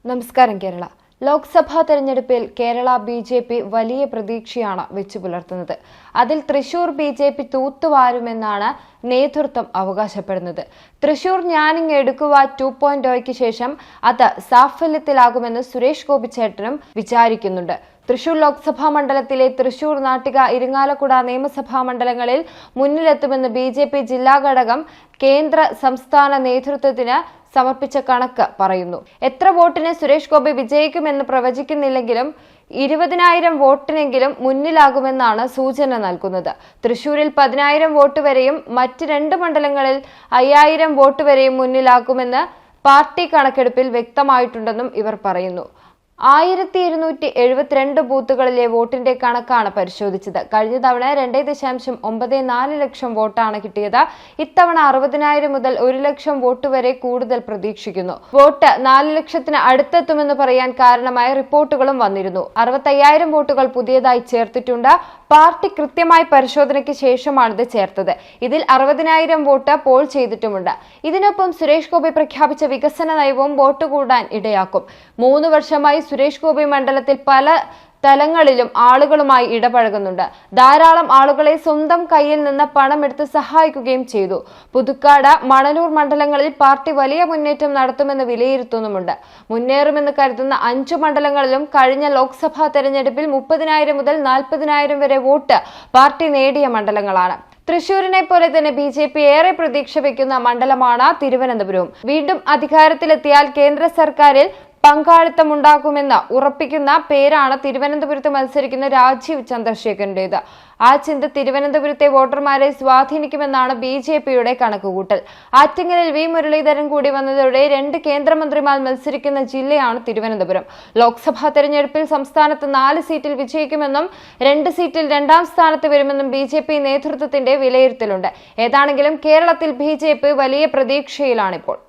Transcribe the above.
നമസ്കാരം. ലോക്സഭാ തെരഞ്ഞെടുപ്പിൽ കേരള ബി.ജെ.പി. വലിയ പ്രതീക്ഷയാണ് വെച്ചുപുലർത്തുന്നത്. അതിൽ തൃശൂർ ബി.ജെ.പി. തൂത്തുവാരുമെന്നാണ് നേതൃത്വം അവകാശപ്പെടുന്നത്. തൃശൂർ ഞാനിങ് എടുക്കുക 2.0 ശേഷം അത് സാഫല്യത്തിലാകുമെന്ന് സുരേഷ് ഗോപിച്ചേട്ടനും വിചാരിക്കുന്നുണ്ട്. തൃശൂർ ലോക്സഭാ മണ്ഡലത്തിലെ തൃശൂർ, നാട്ടിക, ഇരിങ്ങാലക്കുട നിയമസഭാ മണ്ഡലങ്ങളിൽ മുന്നിലെത്തുമെന്ന് ബി.ജെ.പി. ജില്ലാ ഘടകം കേന്ദ്ര സംസ്ഥാന നേതൃത്വത്തിന് സമർപ്പിച്ച കണക്ക് പറയുന്നു. എത്ര വോട്ടിന് സുരേഷ് ഗോപി വിജയിക്കുമെന്ന് പ്രവചിക്കുന്നില്ലെങ്കിലും 20,000 വോട്ടിനെങ്കിലും മുന്നിലാകുമെന്നാണ് സൂചന നൽകുന്നത്. തൃശൂരിൽ 10,000 വോട്ട് വരെയും മറ്റ് 2 മണ്ഡലങ്ങളിൽ 5,000 വോട്ട് വരെയും മുന്നിലാകുമെന്ന് പാർട്ടി കണക്കെടുപ്പിൽ വ്യക്തമായിട്ടുണ്ടെന്നും ഇവർ പറയുന്നു. 1272 ബൂത്തുകളിലെ വോട്ടിന്റെ കണക്കാണ് പരിശോധിച്ചത്. കഴിഞ്ഞ തവണ 2.94 ലക്ഷം വോട്ടാണ് കിട്ടിയത്. ഇത്തവണ 60,000 മുതൽ 1 ലക്ഷം വോട്ട് വരെ കൂടുതൽ പ്രതീക്ഷിക്കുന്നു. വോട്ട് 4 ലക്ഷത്തിന് അടുത്തെത്തുമെന്ന് പറയാൻ കാരണമായ റിപ്പോർട്ടുകളും വന്നിരുന്നു. 65,000 വോട്ടുകൾ പുതിയതായി ചേർത്തിട്ടുണ്ട്. പാർട്ടി കൃത്യമായി പരിശോധനയ്ക്ക് ശേഷമാണിത് ചേർത്തത്. ഇതിൽ 60,000 വോട്ട് പോൾ ചെയ്തിട്ടുമുണ്ട്. ഇതിനൊപ്പം സുരേഷ് ഗോപി പ്രഖ്യാപിച്ച വികസന നയവും വോട്ട് കൂടാൻ ഇടയാക്കും. 3 വർഷമായി സുരേഷ് ഗോപി മണ്ഡലത്തിൽ പല തലങ്ങളിലും ആളുകളുമായി ഇടപഴകുന്നുണ്ട്. ധാരാളം ആളുകളെ സ്വന്തം കയ്യിൽ നിന്ന് പണമെടുത്ത് സഹായിക്കുകയും ചെയ്തു. പുതുക്കാട്, മണലൂർ മണ്ഡലങ്ങളിൽ പാർട്ടി വലിയ മുന്നേറ്റം നടത്തുമെന്ന് വിലയിരുത്തുന്നുമുണ്ട്. മുന്നേറുമെന്ന് കരുതുന്ന 5 മണ്ഡലങ്ങളിലും കഴിഞ്ഞ ലോക്സഭാ തെരഞ്ഞെടുപ്പിൽ 30,000 മുതൽ 40,000 വരെ വോട്ട് പാർട്ടി നേടിയ മണ്ഡലങ്ങളാണ്. തൃശൂരിനെ പോലെ തന്നെ ബി.ജെ.പി. ഏറെ പ്രതീക്ഷ വയ്ക്കുന്ന മണ്ഡലമാണ് തിരുവനന്തപുരവും. വീണ്ടും അധികാരത്തിലെത്തിയാൽ കേന്ദ്ര സർക്കാരിൽ പങ്കാളിത്തമുണ്ടാകുമെന്ന് ഉറപ്പിക്കുന്ന പേരാണ് തിരുവനന്തപുരത്ത് മത്സരിക്കുന്ന രാജീവ് ചന്ദ്രശേഖരന്റേത്. ആ ചിന്ത തിരുവനന്തപുരത്തെ വോട്ടർമാരെ സ്വാധീനിക്കുമെന്നാണ് ബി.ജെ.പിയുടെ കണക്കുകൂട്ടൽ. ആറ്റിങ്ങലിൽ വി. മുരളീധരൻ കൂടി വന്നതോടെ 2 കേന്ദ്രമന്ത്രിമാർ മത്സരിക്കുന്ന ജില്ലയാണ് തിരുവനന്തപുരം. ലോക്സഭാ തെരഞ്ഞെടുപ്പിൽ സംസ്ഥാനത്ത് 4 സീറ്റിൽ വിജയിക്കുമെന്നും 2 സീറ്റിൽ 2ാം സ്ഥാനത്ത് വരുമെന്നും ബി.ജെ.പി. നേതൃത്വത്തിന്റെ വിലയിരുത്തലുണ്ട്. ഏതാണെങ്കിലും കേരളത്തിൽ ബി.ജെ.പി. വലിയ പ്രതീക്ഷയിലാണിപ്പോൾ.